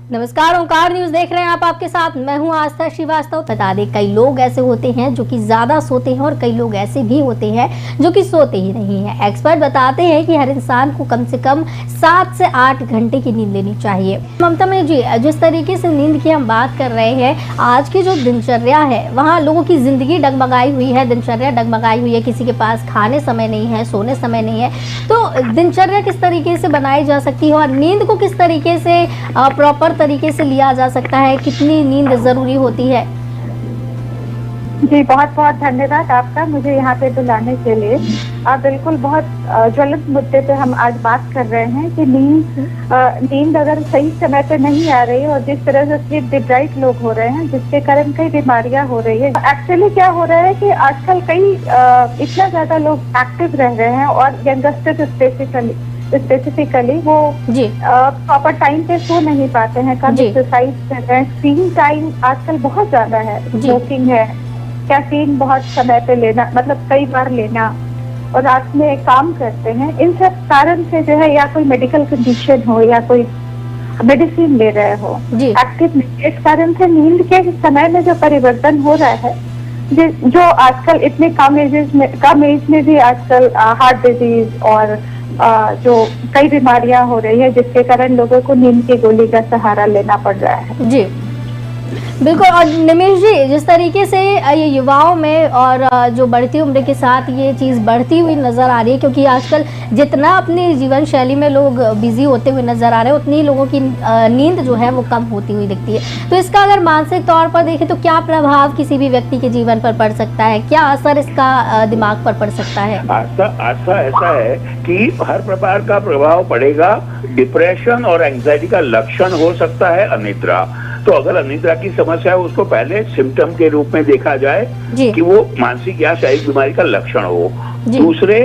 नमस्कार, ओंकार न्यूज देख रहे हैं आप। आपके साथ मैं हूं आस्था श्रीवास्तव। बता दें, कई लोग ऐसे होते हैं जो कि ज्यादा सोते हैं और कई लोग ऐसे भी होते हैं जो कि सोते ही नहीं हैं। एक्सपर्ट बताते हैं कि हर इंसान को कम से कम 7 से 8 घंटे की नींद लेनी चाहिए। ममता में जी, जिस तरीके से नींद की हम बात कर रहे हैं, आज की जो दिनचर्या है वहाँ लोगों की जिंदगी डगमगाई हुई है, दिनचर्या डगमगाई हुई है। किसी के पास खाने समय नहीं है, सोने समय नहीं है, तो दिनचर्या किस तरीके से बनाई जा सकती है और नींद को किस तरीके से प्रॉपर तरीके से लिया जा सकता है, कितनी नींद जरूरी होती है? जी, बहुत बहुत धन्यवाद आपका मुझे यहाँ पे बुलाने के लिए। आप बिल्कुल बहुत ज्वलंत मुद्दे पे हम आज बात कर रहे हैं कि नींद अगर सही समय पे नहीं आ रही है और जिस तरह से स्लीप डिप्राइव्ड लोग हो रहे हैं, जिसके कारण कई बीमारियां हो रही है। एक्चुअली क्या हो रहा है कि आजकल कई इतना ज्यादा लोग एक्टिव रह रहे हैं और यंगस्टर्स स्पेसिफिकली वो प्रॉपर टाइम पे सो नहीं पाते हैं, कम एक्सरसाइज कर रहे हैं, स्क्रीन टाइम आजकल बहुत ज्यादा है, स्मोकिंग है, कैफीन बहुत समय पे लेना, मतलब कई बार लेना, और रात में काम करते हैं। इन सब कारण से जो है या कोई मेडिकल कंडीशन हो या कोई मेडिसिन ले रहे हो एक्टिव, इस कारण से नींद के समय में जो परिवर्तन हो रहा है, जो आजकल इतने कम एज में भी आजकल हार्ट डिजीज और जो कई बीमारियां हो रही है, जिसके कारण लोगों को नींद की गोली का सहारा लेना पड़ रहा है। जी बिल्कुल। और निमेश जी, जिस तरीके से ये युवाओं में और जो बढ़ती उम्र के साथ ये चीज़ बढ़ती हुई नज़र आ रही है, क्योंकि आजकल जितना अपनी जीवन शैली में लोग बिजी होते हुए नज़र आ रहे हैं, उतनी लोगों की नींद जो है वो कम होती हुई दिखती है। तो इसका अगर मानसिक तौर पर देखें तो क्या प्रभाव किसी भी व्यक्ति के जीवन पर पड़ सकता है, क्या असर इसका दिमाग पर पड़ सकता है? ऐसा है कि हर प्रकार का प्रभाव पड़ेगा। डिप्रेशन और एंजाइटी का लक्षण हो सकता है अनिद्रा। तो अगर अनिद्रा की समस्या है, उसको पहले सिम्टम के रूप में देखा जाए कि वो मानसिक या शारीरिक बीमारी का लक्षण हो। दूसरे,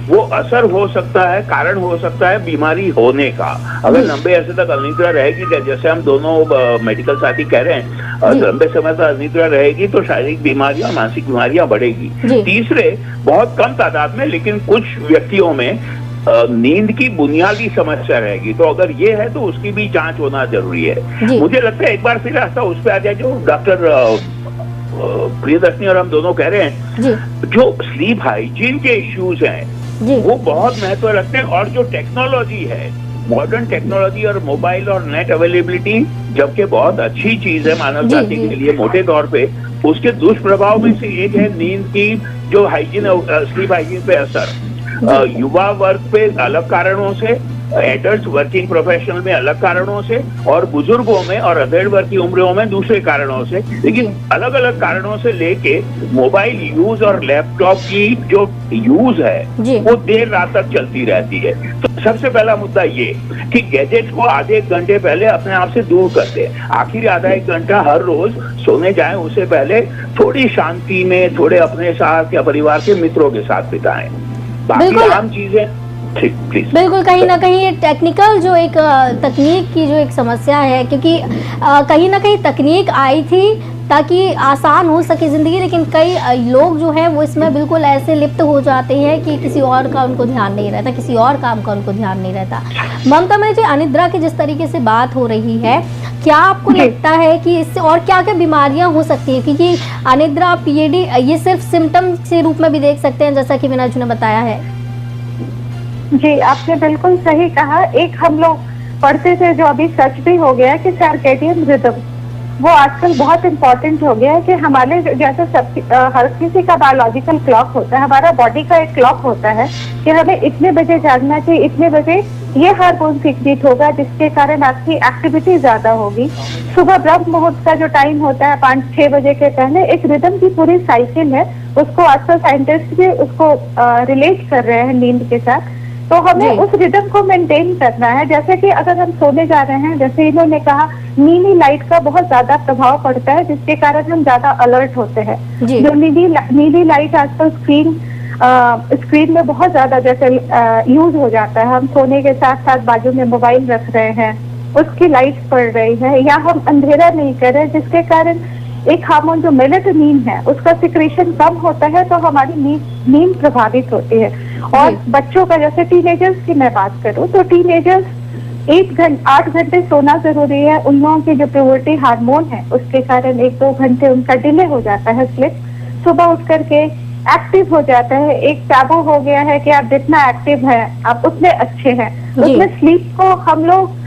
वो असर हो सकता है, कारण हो सकता है बीमारी होने का। अगर लंबे अरसे तक अनिद्रा रहेगी, जैसे हम दोनों मेडिकल साथी कह रहे हैं, लंबे समय तक अनिद्रा रहेगी तो शारीरिक बीमारियां, मानसिक बीमारियां बढ़ेगी। तीसरे, बहुत कम तादाद में लेकिन कुछ व्यक्तियों में नींद की बुनियादी समस्या रहेगी। तो अगर ये है तो उसकी भी जांच होना जरूरी है। मुझे लगता है एक बार फिर रास्ता उस पर आ जाए जो डॉक्टर प्रियदर्शनी और हम दोनों कह रहे हैं, जो स्लीप हाइजीन के इश्यूज हैं वो बहुत महत्व रखते हैं। और जो टेक्नोलॉजी है, मॉडर्न टेक्नोलॉजी और मोबाइल और नेट अवेलेबिलिटी, जबकि बहुत अच्छी चीज है मानव जाति के लिए मोटे तौर पे, उसके दुष्प्रभाव में से एक है नींद की जो हाइजीन, स्लीप हाइजीन पे असर। युवा वर्ग पे अलग कारणों से, एडल्ट वर्किंग प्रोफेशनल में अलग कारणों से, और बुजुर्गों में और अधेड़ वर्ग की उम्रों में दूसरे कारणों से। लेकिन अलग अलग कारणों से लेके मोबाइल यूज और लैपटॉप की जो यूज है वो देर रात तक चलती रहती है। तो सबसे पहला मुद्दा ये कि गैजेट को आधे एक घंटे पहले अपने आप से दूर कर दे। आखिर आधा एक घंटा हर रोज सोने जाए उससे पहले थोड़ी शांति में, थोड़े अपने साथ या परिवार के मित्रों के साथ बिताएं। बाकी आम चीजें बिल्कुल कहीं ना कहीं ये टेक्निकल जो एक तकनीक की जो एक समस्या है, क्योंकि कहीं ना कहीं तकनीक आई थी ताकि आसान हो सके ज़िंदगी, लेकिन कई लोग जो हैं वो इसमें बिल्कुल ऐसे लिप्त हो जाते हैं कि किसी और का उनको ध्यान नहीं रहता, किसी और काम का उनको ध्यान नहीं रहता। ममता में जी, अनिद्रा की जिस तरीके से बात हो रही है, क्या आपको लगता है कि इससे और क्या क्या बीमारियां हो सकती हैं? क्योंकि अनिद्रा, पीएडी ये सिर्फ सिम्टम के रूप में भी देख सकते हैं, जैसा कि मीनाज ने बताया है। जी, आपने बिल्कुल सही कहा। एक हम लोग पढ़ते थे, जो अभी सच भी हो गया है, कि सर्केडियन रिदम वो आजकल बहुत इम्पोर्टेंट हो गया है। कि हमारे जैसे हर किसी का बायोलॉजिकल क्लॉक होता है, हमारा बॉडी का एक क्लॉक होता है कि हमें इतने बजे जागना चाहिए, इतने बजे ये हार्मोन सीक्रेट होगा, जिसके कारण आपकी एक्टिविटी ज्यादा होगी। सुबह ब्रह्म मुहूर्त का जो टाइम होता है 5-6 बजे के पहले, एक रिदम की पूरी साइकिल है, उसको आजकल साइंटिस्ट भी उसको रिलेट कर रहे हैं नींद के साथ। तो हमें उस रिदम को मेंटेन करना है। जैसे कि अगर हम सोने जा रहे हैं, जैसे इन्होंने कहा, नीली लाइट का बहुत ज्यादा प्रभाव पड़ता है, जिसके कारण हम ज्यादा अलर्ट होते हैं। जो नीली लाइट आजकल स्क्रीन में बहुत ज्यादा जैसे यूज हो जाता है। हम सोने के साथ साथ बाजू में मोबाइल रख रहे हैं, उसकी लाइट पड़ रही है, या हम अंधेरा नहीं कर रहे, जिसके कारण एक हार्मोन जो मेलेटोनिन है उसका सिक्रेशन कम होता है, तो हमारी नींद प्रभावित होती है। और बच्चों का, जैसे टीनेजर्स की मैं बात करूं, तो टीनेजर्स 8 घंटे सोना जरूरी है। उन लोगों की जो प्यूबर्टी हार्मोन है उसके कारण 1-2 घंटे उनका डिले हो जाता है स्लिप। सुबह उठ करके एक्टिव हो जाता है। एक टैबू हो गया है कि आप जितना एक्टिव है आप उतने अच्छे हैं, उसमें स्लीप को हम लोग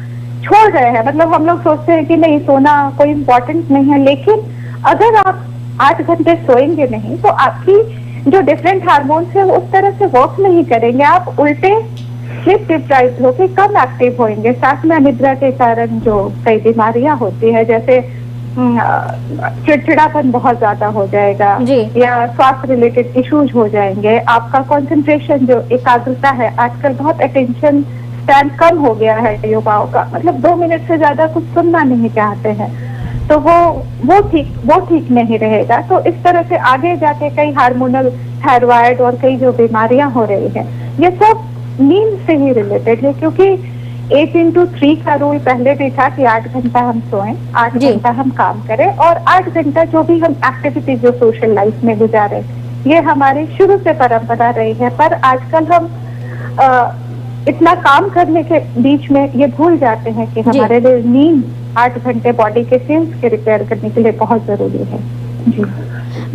छोड़ रहे हैं। मतलब हम लोग सोचते हैं कि नहीं सोना कोई इम्पोर्टेंट नहीं है, लेकिन अगर आप 8 घंटे सोएंगे नहीं तो आपकी जो डिफरेंट हार्मोन्स है उस तरह से वर्क नहीं करेंगे। आप उल्टे स्लीप डिप्राइव्ड होकर कम एक्टिव होंगे। साथ में अनिद्रा के कारण जो कई बीमारियां होती है, जैसे चिड़चिड़ापन बहुत ज्यादा हो जाएगा या स्वास्थ्य रिलेटेड इश्यूज हो जाएंगे। आपका कंसंट्रेशन जो एकाग्रता है, आजकल बहुत अटेंशन स्पैन कम हो गया है युवाओं का, मतलब 2 मिनट से ज्यादा कुछ सुनना नहीं चाहते हैं, तो वो ठीक नहीं रहेगा। तो इस तरह से आगे जाके कई हार्मोनल थायराइड और कई जो बीमारियां हो रही है, ये सब नींद से ही रिलेटेड है। क्योंकि 8x3 का रूल पहले भी था कि 8 घंटा हम सोएं, 8 घंटा हम काम करें और 8 घंटा जो भी हम एक्टिविटी जो सोशल लाइफ में गुजारे, ये हमारी शुरू से परंपरा रही है। पर आजकल हम इतना काम करने के बीच में ये भूल जाते हैं कि हमारे लिए नींद 8 घंटे बॉडी के सेल्स के रिपेयर करने के लिए बहुत जरूरी है। जी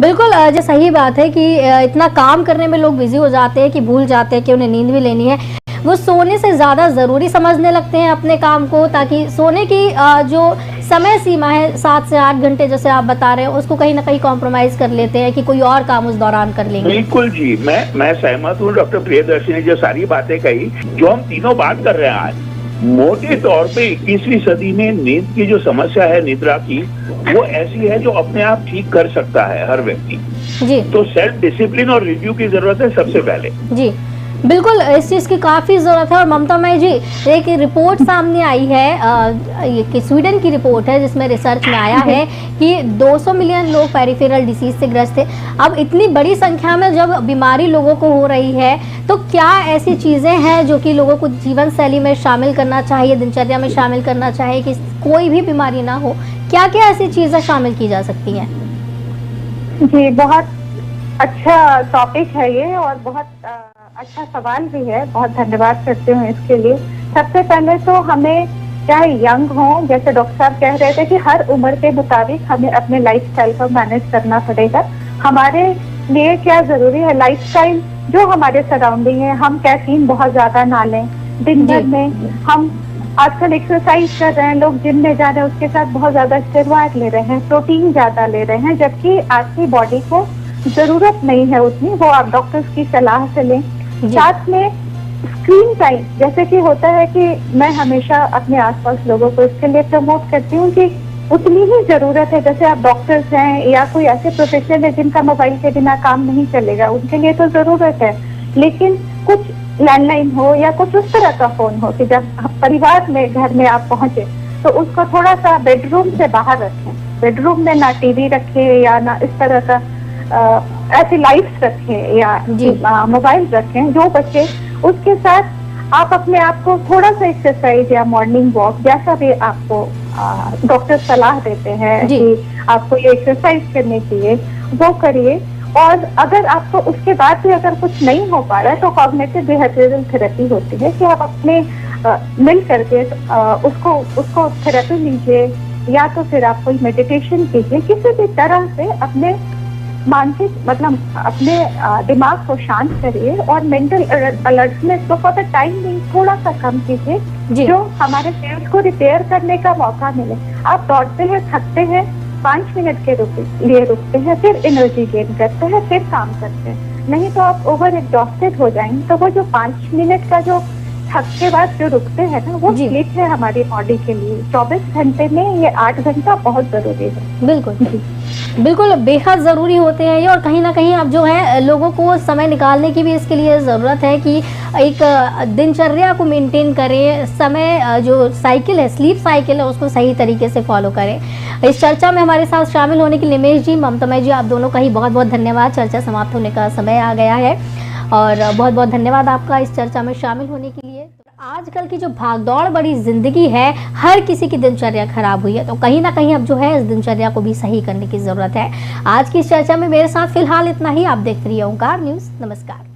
बिल्कुल, जो सही बात है कि इतना काम करने में लोग बिजी हो जाते हैं कि भूल जाते हैं कि उन्हें नींद भी लेनी है। वो सोने से ज़्यादा ज़रूरी समझने लगते हैं अपने काम को, ताकि सोने की जो समय सीमा है 7 से 8 घंटे जैसे आप बता रहे हैं, उसको कहीं ना कहीं कॉम्प्रोमाइज कर लेते हैं कि कोई और काम उस दौरान कर लेंगे। बिल्कुल जी, मैं सहमत हूँ डॉक्टर प्रियदर्शी ने जो सारी बातें कही। जो हम तीनों बात कर रहे हैं आज, मोटे तौर पे 21वीं सदी में नींद की जो समस्या है निद्रा की, वो ऐसी है जो अपने आप ठीक कर सकता है हर व्यक्ति जी। तो सेल्फ डिसिप्लिन और रिव्यू की जरूरत है सबसे पहले जी। बिल्कुल, इस चीज़ की काफ़ी ज़रूरत है। और ममता मई जी, एक रिपोर्ट सामने आई है, ये कि स्वीडन की रिपोर्ट है जिसमें रिसर्च में आया है कि 200 मिलियन लोग पेरिफेरल डिसीज से ग्रस्त थे। अब इतनी बड़ी संख्या में जब बीमारी लोगों को हो रही है, तो क्या ऐसी चीज़ें हैं जो कि लोगों को जीवन शैली में शामिल करना चाहिए, दिनचर्या में शामिल करना चाहिए कि कोई भी बीमारी ना हो? क्या क्या ऐसी चीज़ें शामिल की जा सकती हैं? जी, बहुत अच्छा टॉपिक है ये और बहुत अच्छा सवाल भी है। बहुत धन्यवाद करती हूँ इसके लिए। सबसे पहले तो हमें चाहे यंग हो, जैसे डॉक्टर साहब कह रहे थे कि हर उम्र के मुताबिक हमें अपने लाइफस्टाइल को मैनेज करना पड़ेगा। हमारे लिए क्या जरूरी है, लाइफस्टाइल जो हमारे सराउंडिंग है, हम कैफीन बहुत ज्यादा ना लें। दिन भर में हम आजकल एक्सरसाइज कर रहे हैं, लोग जिम में जा रहे हैं, उसके साथ बहुत ज्यादा स्टेरॉइड ले रहे हैं, प्रोटीन ज्यादा ले रहे हैं, जबकि आपकी बॉडी को जरूरत नहीं है उतनी। वो आप डॉक्टर्स की सलाह से लें। साथ में स्क्रीन टाइम, जैसे कि होता है कि मैं हमेशा अपने आसपास लोगों को इसके लिए प्रमोट करती हूँ कि उतनी ही जरूरत है। जैसे आप डॉक्टर्स हैं या कोई ऐसे प्रोफेशनल है जिनका मोबाइल के बिना काम नहीं चलेगा, उनके लिए तो जरूरत है, लेकिन कुछ लैंडलाइन हो या कुछ उस तरह का फोन हो कि जब परिवार में घर में आप पहुंचे तो उसको थोड़ा सा बेडरूम से बाहर रखें। बेडरूम में ना टीवी रखें या ना इस तरह का ऐसी लाइट्स रखें या मोबाइल रखें जो बच्चे। उसके साथ आप अपने आप को थोड़ा सा एक्सरसाइज या मॉर्निंग वॉक, जैसा भी आपको डॉक्टर सलाह देते हैं कि आपको ये एक्सरसाइज करनी चाहिए, वो करिए। और अगर आपको उसके बाद भी अगर कुछ नहीं हो पा रहा है तो कॉग्निटिव बिहेवियरल थेरेपी होती है कि आप अपने मिल करके उसको थेरेपी लीजिए, या तो फिर आप कोई मेडिटेशन कीजिए। किसी भी तरह से अपने मानसिक मतलब अपने दिमाग को शांत करिए और मेंटल अलर्टनेस को फॉर द टाइम भी थोड़ा सा कम कीजिए, जो हमारे सेल्स को रिपेयर करने का मौका मिले। आप दौड़ते हैं, थकते हैं, 5 मिनट के लिए रुकते हैं, फिर एनर्जी गेन करते हैं, फिर काम करते हैं, नहीं तो आप ओवर एग्जॉस्टेड हो जाएंगे। तो वो जो 5 मिनट का जो थक के बाद जो रुकते हैं ना, वो स्लीप है हमारी बॉडी के लिए। 24 घंटे में ये 8 घंटा बहुत जरूरी है। बिल्कुल बिल्कुल, बेहद ज़रूरी होते हैं ये। और कहीं ना कहीं अब जो है लोगों को समय निकालने की भी इसके लिए ज़रूरत है कि एक दिनचर्या को मेंटेन करें, समय जो साइकिल है, स्लीप साइकिल है, उसको सही तरीके से फॉलो करें। इस चर्चा में हमारे साथ शामिल होने के लिए निमेश जी, ममता मई जी, आप दोनों का ही बहुत बहुत धन्यवाद। चर्चा समाप्त होने का समय आ गया है और बहुत बहुत धन्यवाद आपका इस चर्चा में शामिल होने के लिए। आजकल की जो भागदौड़ बड़ी जिंदगी है, हर किसी की दिनचर्या खराब हुई है, तो कहीं ना कहीं अब जो है इस दिनचर्या को भी सही करने की जरूरत है। आज की इस चर्चा में मेरे साथ फिलहाल इतना ही। आप देखते रहिए ओंकार न्यूज़। नमस्कार।